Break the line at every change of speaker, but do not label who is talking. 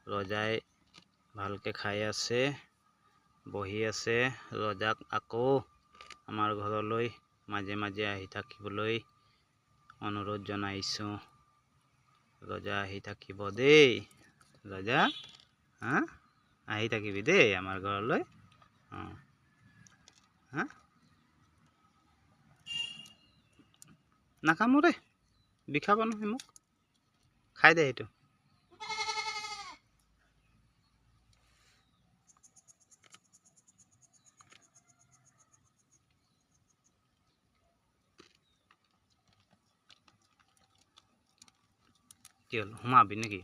ৰজাই ভালকে খাই আছে, বহি আছে। ৰজাক আকৌ আমাৰ ঘৰলৈ মাজে মাজে আহি থাকিবলৈ অনুৰোধ জনাইছোঁ। ৰজা আহি থাকিব দেই। ৰজা আহি থাকিবি দেই আমাৰ ঘৰলৈ। নাকামোৰে, বিষাব নহয় মোক। খাই দে সেইটো। কি হ'ল, সোমাবি নেকি?